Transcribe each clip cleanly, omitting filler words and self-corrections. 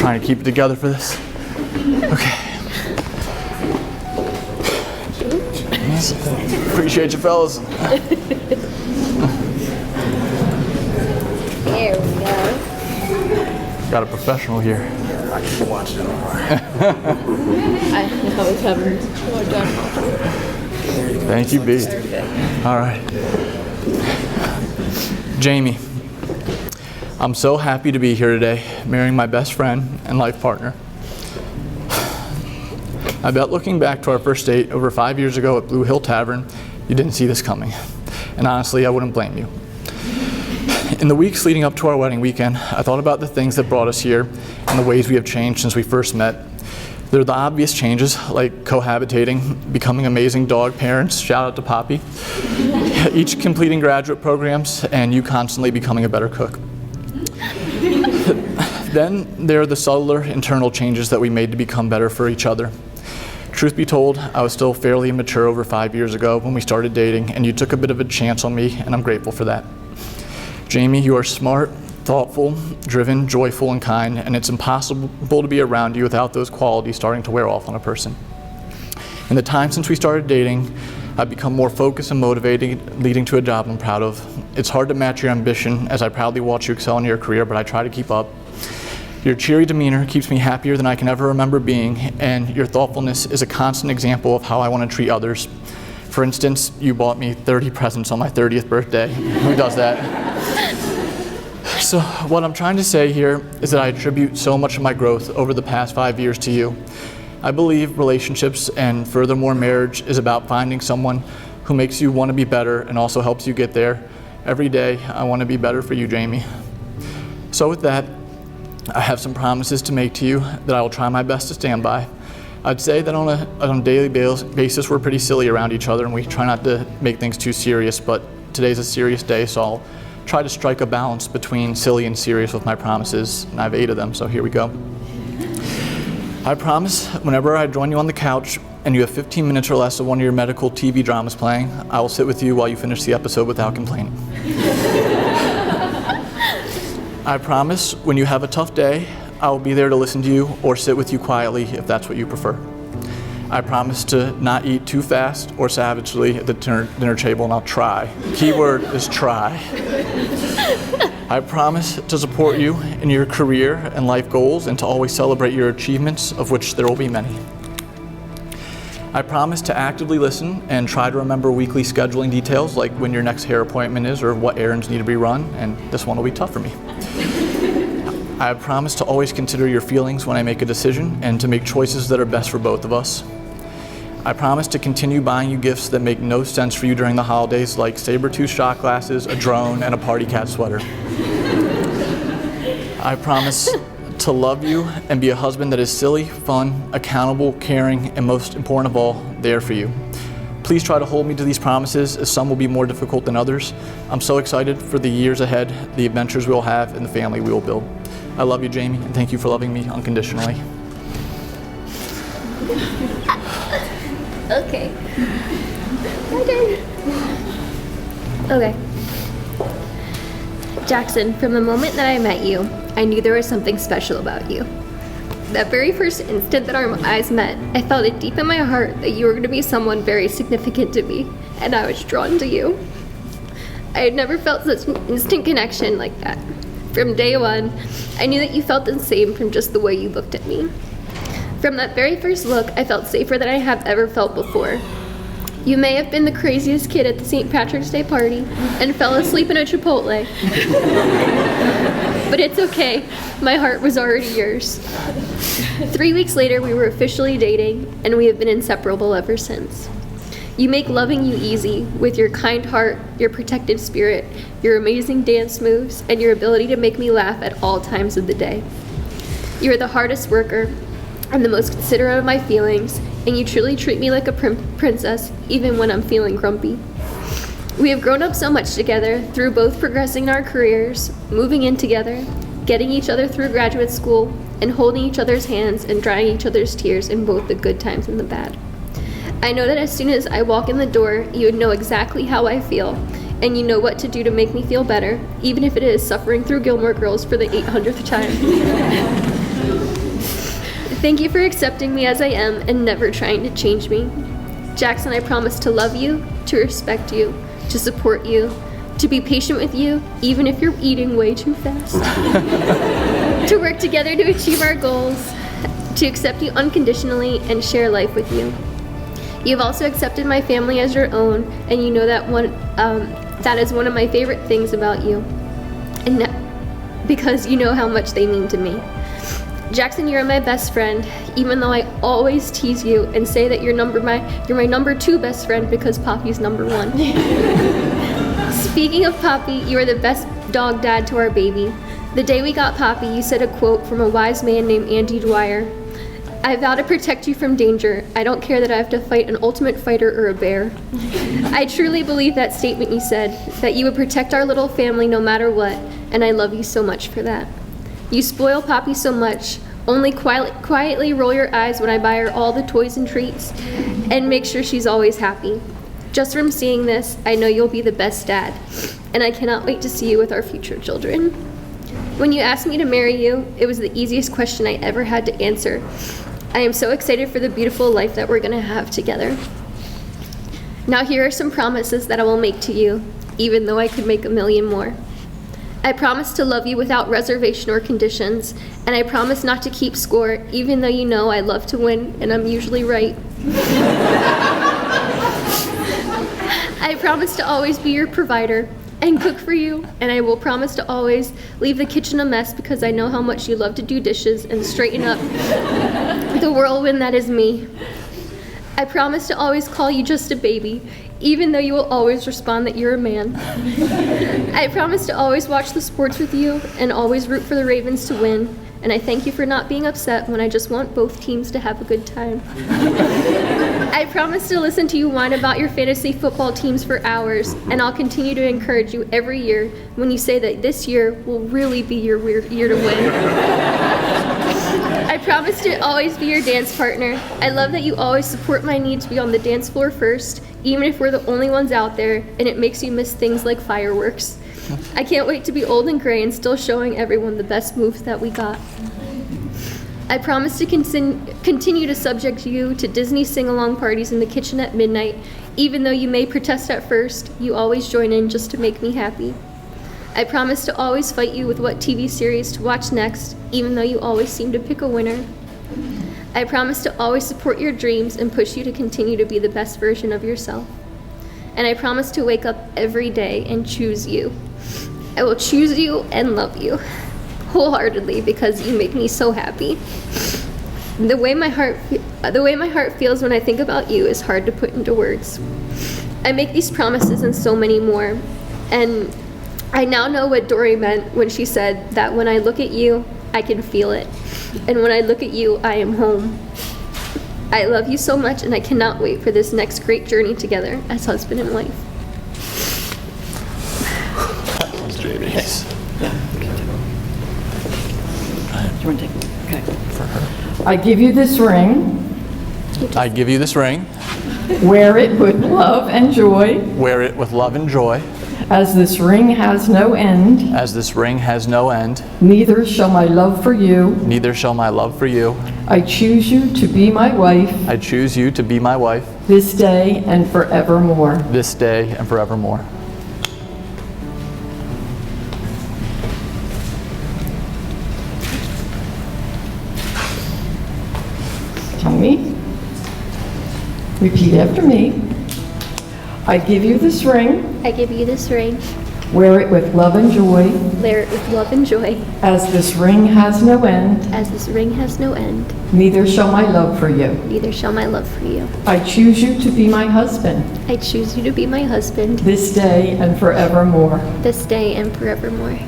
trying to keep it together for this. Okay. Appreciate you, fellas. There we go. Got a professional here. I keep watching it. I always haven't done. Thank you, B. All right. Jamie, I'm so happy to be here today, marrying my best friend and life partner. I bet looking back to our first date over 5 years ago at Blue Hill Tavern, you didn't see this coming. And honestly, I wouldn't blame you. In the weeks leading up to our wedding weekend, I thought about the things that brought us here and the ways we have changed since we first met. There are the obvious changes, like cohabitating, becoming amazing dog parents, shout out to Poppy, each completing graduate programs, and you constantly becoming a better cook. Then there are the subtler internal changes that we made to become better for each other. Truth be told, I was still fairly immature over 5 years ago when we started dating, and you took a bit of a chance on me, and I'm grateful for that. Jamie, you are smart, thoughtful, driven, joyful, and kind, and it's impossible to be around you without those qualities starting to wear off on a person. In the time since we started dating, I've become more focused and motivated, leading to a job I'm proud of. It's hard to match your ambition, as I proudly watch you excel in your career, but I try to keep up. Your cheery demeanor keeps me happier than I can ever remember being, and your thoughtfulness is a constant example of how I want to treat others. For instance, you bought me 30 presents on my 30th birthday. Who does that? So what I'm trying to say here is that I attribute so much of my growth over the past 5 years to you. I believe relationships and furthermore marriage is about finding someone who makes you want to be better and also helps you get there. Every day, I want to be better for you, Jamie. So with that, I have some promises to make to you that I will try my best to stand by. I'd say that on a daily basis, we're pretty silly around each other and we try not to make things too serious, but today's a serious day, so I'll try to strike a balance between silly and serious with my promises, and I have 8 of them, so here we go. I promise whenever I join you on the couch and you have 15 minutes or less of one of your medical TV dramas playing, I will sit with you while you finish the episode without complaining. I promise when you have a tough day, I will be there to listen to you or sit with you quietly if that's what you prefer. I promise to not eat too fast or savagely at the dinner table, and I'll try. Keyword is try. I promise to support you in your career and life goals and to always celebrate your achievements, of which there will be many. I promise to actively listen and try to remember weekly scheduling details like when your next hair appointment is or what errands need to be run, and this one will be tough for me. I promise to always consider your feelings when I make a decision and to make choices that are best for both of us. I promise to continue buying you gifts that make no sense for you during the holidays, like saber-tooth shot glasses, a drone, and a party cat sweater. I promise to love you and be a husband that is silly, fun, accountable, caring, and most important of all, there for you. Please try to hold me to these promises, as some will be more difficult than others. I'm so excited for the years ahead, the adventures we'll have, and the family we will build. I love you, Jamie, and thank you for loving me unconditionally. Okay. Okay. Jackson, from the moment that I met you, I knew there was something special about you. That very first instant that our eyes met, I felt it deep in my heart that you were going to be someone very significant to me, and I was drawn to you. I had never felt such an instant connection like that. From day one, I knew that you felt the same from just the way you looked at me. From that very first look, I felt safer than I have ever felt before. You may have been the craziest kid at the St. Patrick's Day party and fell asleep in a Chipotle. But it's okay, my heart was already yours. 3 weeks later, we were officially dating, and we have been inseparable ever since. You make loving you easy with your kind heart, your protective spirit, your amazing dance moves, and your ability to make me laugh at all times of the day. You are the hardest worker and the most considerate of my feelings, and you truly treat me like a princess, even when I'm feeling grumpy. We have grown up so much together through both progressing our careers, moving in together, getting each other through graduate school, and holding each other's hands and drying each other's tears in both the good times and the bad. I know that as soon as I walk in the door, you would know exactly how I feel, and you know what to do to make me feel better, even if it is suffering through Gilmore Girls for the 800th time. Thank you for accepting me as I am and never trying to change me. Jackson, I promise to love you, to respect you, to support you, to be patient with you, even if you're eating way too fast, to work together to achieve our goals, to accept you unconditionally and share life with you. You've also accepted my family as your own, and you know that that is one of my favorite things about you. because you know how much they mean to me. Jackson, you're my best friend, even though I always tease you and say that you're my number 2 best friend because Poppy's number 1. Speaking of Poppy, you are the best dog dad to our baby. The day we got Poppy, you said a quote from a wise man named Andy Dwyer. I vow to protect you from danger. I don't care that I have to fight an ultimate fighter or a bear. I truly believe that statement you said, that you would protect our little family no matter what, and I love you so much for that. You spoil Poppy so much. Only quietly roll your eyes when I buy her all the toys and treats, and make sure she's always happy. Just from seeing this, I know you'll be the best dad, and I cannot wait to see you with our future children. When you asked me to marry you, it was the easiest question I ever had to answer. I am so excited for the beautiful life that we're going to have together. Now here are some promises that I will make to you, even though I could make a million more. I promise to love you without reservation or conditions, and I promise not to keep score, even though you know I love to win and I'm usually right. I promise to always be your provider and cook for you, and I will promise to always leave the kitchen a mess because I know how much you love to do dishes and straighten up the whirlwind that is me. I promise to always call you just a baby, even though you will always respond that you're a man. I promise to always watch the sports with you and always root for the Ravens to win, and I thank you for not being upset when I just want both teams to have a good time. I promise to listen to you whine about your fantasy football teams for hours, and I'll continue to encourage you every year when you say that this year will really be your year to win. I promise to always be your dance partner. I love that you always support my need to be on the dance floor first, even if we're the only ones out there, and it makes you miss things like fireworks. I can't wait to be old and gray and still showing everyone the best moves that we got. I promise to continue to subject you to Disney sing-along parties in the kitchen at midnight. Even though you may protest at first, you always join in just to make me happy. I promise to always fight you with what TV series to watch next, even though you always seem to pick a winner. I promise to always support your dreams and push you to continue to be the best version of yourself. And I promise to wake up every day and choose you. I will choose you and love you wholeheartedly because you make me so happy. The way my heart feels when I think about you is hard to put into words. I make these promises and so many more, and I now know what Dory meant when she said that when I look at you, I can feel it, and when I look at you, I am home. I love you so much, and I cannot wait for this next great journey together as husband and wife. Yes. You want to take it? Okay. For her. I give you this ring. I give you this ring. Wear it with love and joy, Wear it with love and joy, as this ring has no end. as this ring has no end. Neither shall my love for you. Neither shall my love for you. I choose you to be my wife I choose you to be my wife this day and forevermore. this day and forevermore. Tommy, repeat after me. I give you this ring. I give you this ring. Wear it with love and joy, Wear it with love and joy, as this ring has no end. as this ring has no end. Neither shall my love for you. Neither shall my love for you. I choose you to be my husband I choose you to be my husband this day and forevermore. this day and forevermore.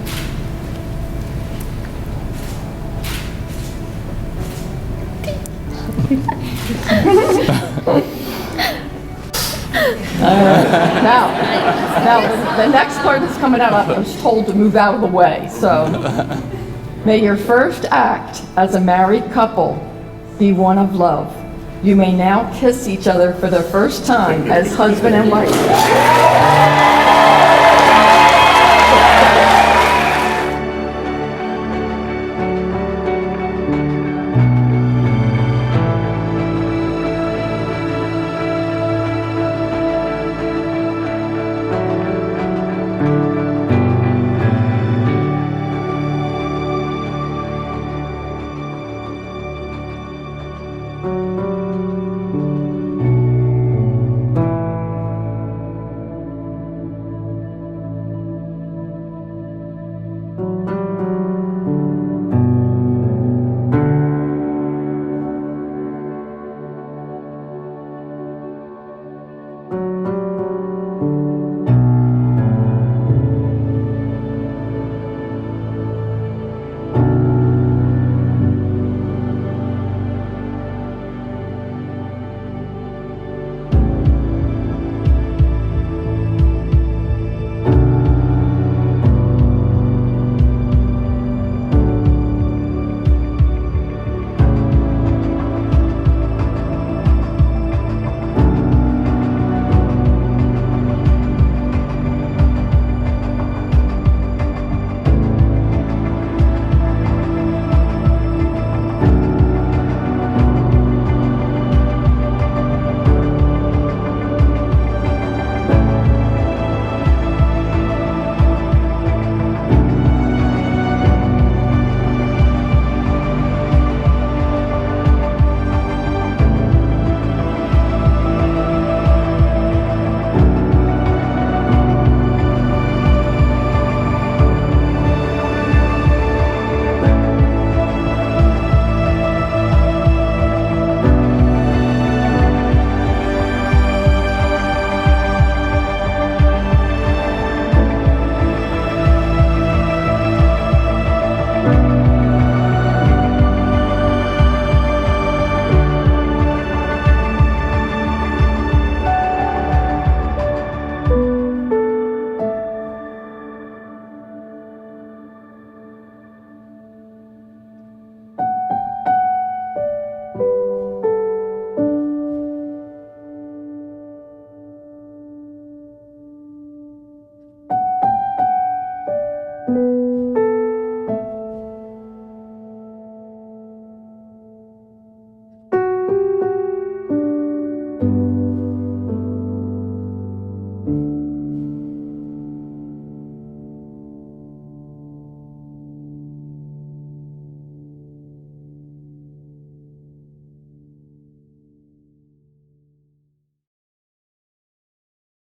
Now, the next part that's coming out, I was told to move out of the way, so. May your first act as a married couple be one of love. You may now kiss each other for the first time as husband and wife.